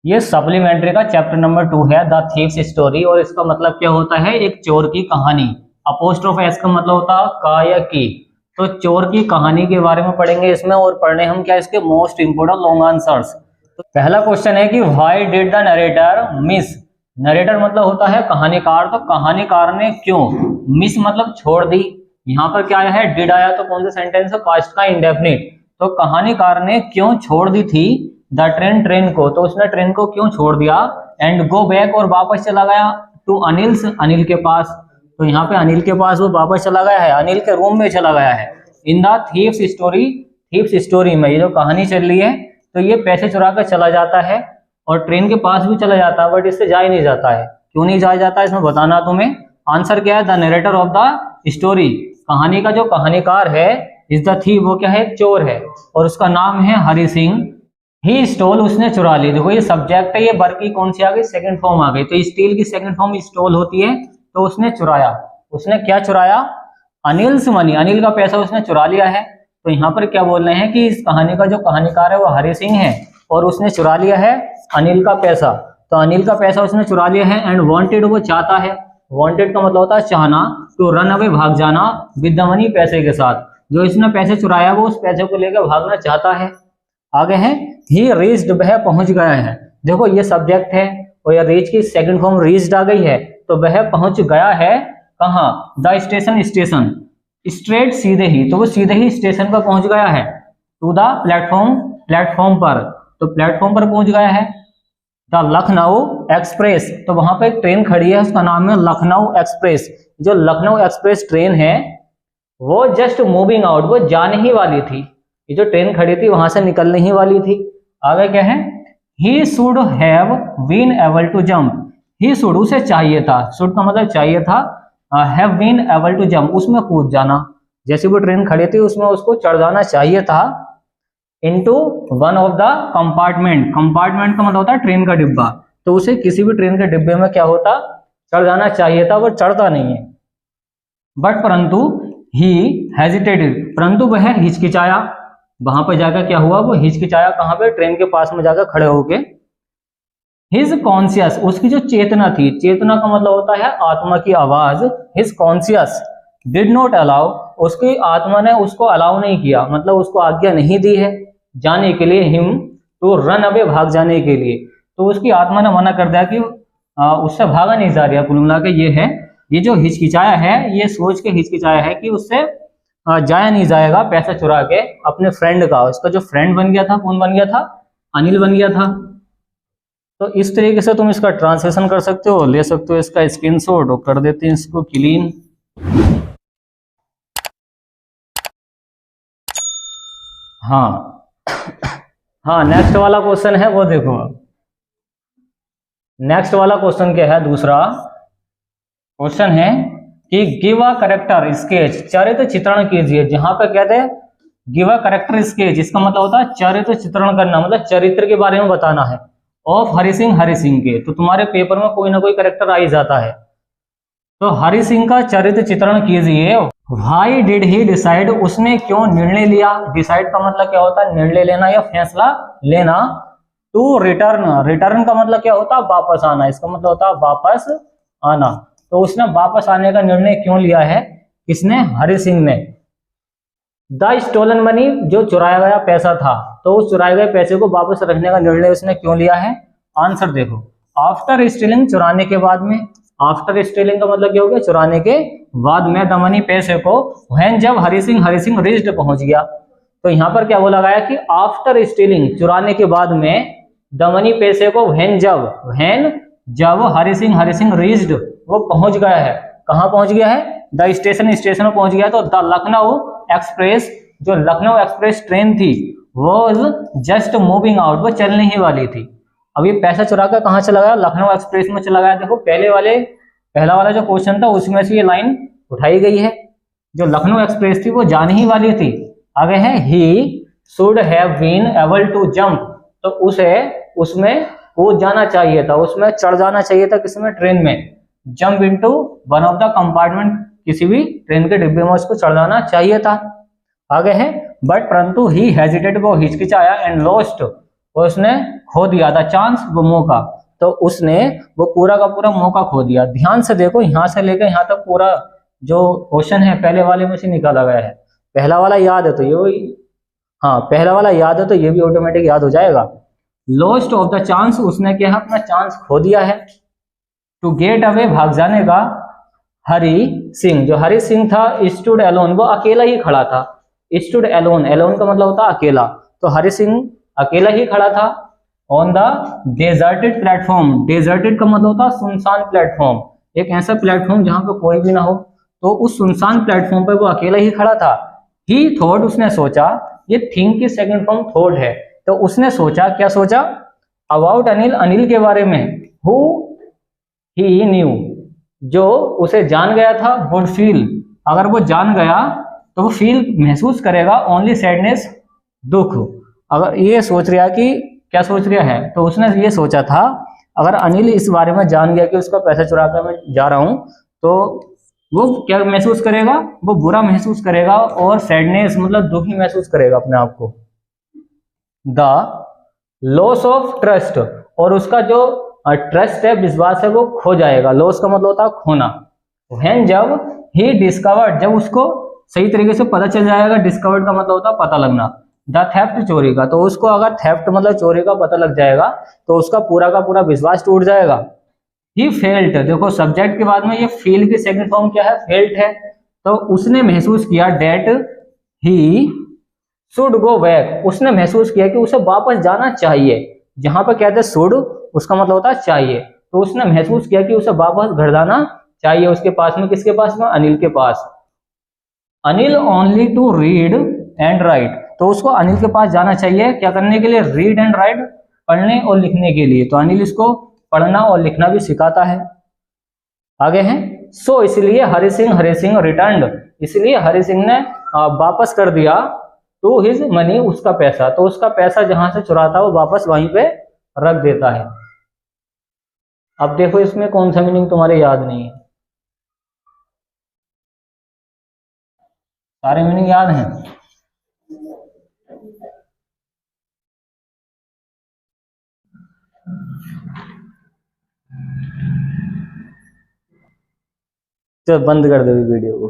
ये सप्लीमेंट्री का chapter number 2 है, द थीव्स स्टोरी। और इसका मतलब क्या होता है, एक चोर की कहानी। अपोस्ट्रोफ एस का मतलब होता है का या की। तो चोर की कहानी के बारे में पढ़ेंगे इसमें, और पढ़ने हम क्या इसके मोस्ट इंपोर्टेंट लॉन्ग आंसर्स। तो पहला क्वेश्चन है कि why did the narrator miss. Narrator मतलब होता है कहानीकार, तो कहानीकार ने क्यों, मिस मतलब छोड़ दी। यहाँ पर क्या आया है, डिड आया, तो कौन सा सेंटेंस है, पास्ट का इंडेफिनिट। तो कहानीकार ने क्यों छोड़ दी थी द ट्रेन, ट्रेन को, तो उसने ट्रेन को क्यों छोड़ दिया। एंड गो बैक, और वापस चला गया टू अनिल्स, अनिल के पास। तो यहाँ पे अनिल के पास वो वापस चला गया है, अनिल के रूम में चला गया है। In the thieves story, thieves story में ये जो कहानी चल रही है, तो ये पैसे चुरा कर चला जाता है और ट्रेन के पास भी चला जाता है, बट इससे जा ही नहीं जाता है। क्यों नहीं जाया जाता है इसमें बताना तुम्हें। आंसर क्या है, the narrator of the story, कहानी का जो कहानीकार है, इज द थीव, वो क्या है, चोर है, और उसका नाम है हरि सिंह। ही स्टोल, उसने चुरा ली। देखो ये सब्जेक्ट है, ये वर्ब की कौन सी आ गई, सेकंड फॉर्म आ गई। तो स्टील की सेकंड फॉर्म स्टोल होती है। तो उसने चुराया, उसने क्या चुराया, अनिल्स मनी, अनिल का पैसा उसने चुरा लिया है। तो यहाँ पर क्या बोल रहे हैं कि इस कहानी का जो कहानीकार है वो हरि सिंह है, और उसने चुरा लिया है अनिल का पैसा। तो अनिल का पैसा उसने चुरा लिया है। एंड वांटेड, वो चाहता है, वांटेड का मतलब होता है चाहना, तो रन अवे, भाग जाना, विद द मनी, पैसे के साथ। जो इसने पैसे चुराया वो उस पैसे को लेकर भागना चाहता है। आगे है ही रीच्ड, वह पहुंच गया है। देखो ये सब्जेक्ट है और यह रीच की सेकंड फॉर्म रीच्ड आ गई है, तो वह पहुंच गया है कहाँ, द स्टेशन, स्टेशन, स्ट्रेट सीधे ही, तो वो सीधे ही स्टेशन पर पहुंच गया है। टू द प्लेटफॉर्म, प्लेटफॉर्म पर, तो प्लेटफॉर्म पर पहुंच गया है। द लखनऊ एक्सप्रेस, तो वहां पर एक ट्रेन खड़ी है, उसका नाम है लखनऊ एक्सप्रेस। जो लखनऊ एक्सप्रेस ट्रेन है वो जस्ट मूविंग आउट, वो जाने ही वाली थी। ये जो ट्रेन खड़ी थी वहां से निकलने ही वाली थी। आगे क्या है, he should have been able to jump. He should, उसे चाहिए था, शुड का मतलब चाहिए था, have been able to jump, उसमें कूद जाना। जैसे वो ट्रेन खड़ी थी उसमें उसको चढ़ जाना चाहिए था। Into one of the compartment, compartment का मतलब होता है ट्रेन का डिब्बा, तो उसे किसी भी ट्रेन के डिब्बे में क्या होता, चढ़ जाना चाहिए था, वो चढ़ता नहीं है। बट परंतु ही हेजिटेटेड, परंतु वह हिचकिचाया। वहां पर जाकर क्या हुआ, वो हिचकिचाया, कहां पे, ट्रेन के पास में जाकर खड़े होके। हिज कॉन्शियस, उसकी जो चेतना थी, चेतना का मतलब होता है आत्मा की आवाज। His conscious did not allow, उसकी आत्मा ने उसको अलाउ नहीं किया, मतलब उसको आज्ञा नहीं दी है जाने के लिए, हिम टू रन अवे, भाग जाने के लिए। तो उसकी आत्मा ने मना कर दिया कि उससे भागा नहीं जा रहा। कुल मिला के ये है, ये जो हिचकिचाया है, ये सोच के हिचकिचाया है कि उससे जाया नहीं जाएगा पैसा चुरा के अपने फ्रेंड का। उसका जो फ्रेंड बन गया था, कौन बन गया था, अनिल बन गया था। तो इस तरीके से तुम इसका ट्रांसलेशन कर सकते हो, ले सकते हो इसका स्क्रीनशॉट, और कर देते हैं इसको क्लीन। हाँ हाँ, नेक्स्ट वाला क्वेश्चन है वो देखो। नेक्स्ट वाला क्वेश्चन क्या है, दूसरा क्वेश्चन है कि गिव अ करेक्टर स्केच, चरित्र चित्रण कीजिए। जहां पर कहते हैं गिव अ करेक्टर स्केच, इसका मतलब होता है चरित्र चित्रण करना, मतलब चरित्र के बारे में बताना है। ऑफ हरि सिंह, हरि सिंह के, तो तुम्हारे पेपर में कोई ना कोई करेक्टर आ ही जाता है। तो हरि सिंह का चरित्र चित्रण कीजिए। व्हाई डिड ही डिसाइड, उसने क्यों निर्णय लिया। डिसाइड का मतलब क्या होता है, निर्णय लेना या फैसला लेना। टू रिटर्न, रिटर्न का मतलब क्या होता है, वापस आना, इसका मतलब होता है वापस आना। तो उसने वापस आने का निर्णय क्यों लिया है, किसने, हरि सिंह ने। द स्टोलन मनी, जो चुराया गया पैसा था, तो उस चुराए गए पैसे को वापस रखने का निर्णय उसने क्यों लिया है। आंसर देखो, आफ्टर स्टीलिंग, चुराने के बाद में। आफ्टर स्टीलिंग का मतलब क्या हो गया, चुराने के बाद में। द मनी, पैसे को। व्हेन, जब हरि सिंह रीच्ड, पहुंच गया। तो यहाँ पर क्या बोला गया कि आफ्टर स्टीलिंग, चुराने के बाद में, द मनी, पैसे को। व्हेन, जब, व्हेन जब हरि सिंह रीच्ड, वो पहुंच गया है। कहाँ पहुंच गया है, द स्टेशन, स्टेशन में पहुंच गया। तो द लखनऊ एक्सप्रेस, जो लखनऊ एक्सप्रेस ट्रेन थी, वॉज जस्ट मूविंग आउट, वो चलने ही वाली थी। अब ये पैसा चुरा कर कहाँ चला गया, लखनऊ एक्सप्रेस में चला गया। देखो पहला वाला जो क्वेश्चन था उसमें से ये लाइन उठाई गई है। जो लखनऊ एक्सप्रेस थी वो जाने ही वाली थी। आगे है he should have been able to jump, तो उसे उसमें कूद जाना चाहिए था, उसमें चढ़ जाना चाहिए था, किसमें, ट्रेन में। Jump into one of the compartment, किसी भी ट्रेन के डिब्बे में उसको चढ़ जाना चाहिए था। आगे है बट परंतु ही हेजिटेड, वो हिचकिचाया। एंड लॉस्ट, और उसने खो दिया था चांस, वो मौका, तो उसने वो पूरा का पूरा मौका खो दिया। ध्यान से देखो, यहाँ से लेकर यहाँ तक पूरा जो क्वेश्चन है पहले वाले में से निकाला गया है। पहला वाला याद है तो ये, हाँ पहला वाला याद है तो ये भी ऑटोमेटिक याद हो जाएगा। लॉस्ट ऑफ द चांस, उसने क्या है अपना चांस खो दिया है। टू गेट अवे, भाग जाने का। हरि सिंह, जो हरि सिंह था, स्टूड अलोन, वो अकेला ही खड़ा था। स्टूड अलोन, अलोन का मतलब होता है अकेला, तो हरि सिंह अकेला ही खड़ा था। On the deserted platform, deserted का मतलब होता है सुनसान प्लेटफॉर्म, एक ऐसा प्लेटफॉर्म जहां पे कोई भी ना हो, तो उस सुनसान प्लेटफॉर्म पे वो अकेला ही खड़ा था। ही थॉट, उसने सोचा, ये थिंक की सेकंड फॉर्म थॉट है, तो उसने सोचा, क्या सोचा, अबाउट अनिल, अनिल के बारे में। हु ही न्यू, जो उसे जान गया था, वुड फील, अगर वो जान गया तो वो फील महसूस करेगा, ओनली सैडनेस, दुख। अगर ये सोच रहा कि क्या सोच रहा है, तो उसने ये सोचा था अगर अनिल इस बारे में जान गया कि उसका पैसा चुरा कर मैं जा रहा हूं, तो वो क्या महसूस करेगा, वो बुरा महसूस करेगा, और सैडनेस मतलब दुखी महसूस करेगा अपने आप को। द लॉस ऑफ ट्रस्ट, और उसका जो ट्रस्ट है, विश्वास है, वो खो जाएगा। लॉस का मतलब होता है खोना। व्हेन, जब, ही डिस्कवर्ड, जब उसको सही तरीके से पता चल जाएगा, डिस्कवर्ड का मतलब होता है पता लगना, द थेफ्ट, चोरी का, तो उसको अगर थेफ्ट मतलब चोरी का पता लग जाएगा तो उसका पूरा का पूरा विश्वास टूट जाएगा। ही फेल्ट, देखो सब्जेक्ट के बाद में ये फील की सेकंड फॉर्म क्या है, फेल्ट है, तो उसने महसूस किया, that he should go back, उसने महसूस किया कि उसे वापस जाना चाहिए। जहां पर कहते हैं शुड, उसका मतलब होता है चाहिए, तो उसने महसूस किया कि उसे वापस घर जाना चाहिए उसके पास में, किसके पास में, अनिल के पास। Anil only to read and write, तो उसको अनिल के पास जाना चाहिए, क्या करने के लिए, रीड एंड राइट, पढ़ने और लिखने के लिए, तो अनिल इसको पढ़ना और लिखना भी सिखाता है। आगे हैं, सो इसलिए हरि सिंह रिटर्न, इसलिए हरि सिंह ने वापस कर दिया, टू हिज मनी, उसका पैसा, तो उसका पैसा जहां से चुरा था वो वापस वहीं पे रख देता है। अब देखो इसमें कौन सा मीनिंग तुम्हारे याद नहीं है, सारे मीनिंग याद हैं। तो बंद कर दो वीडियो को।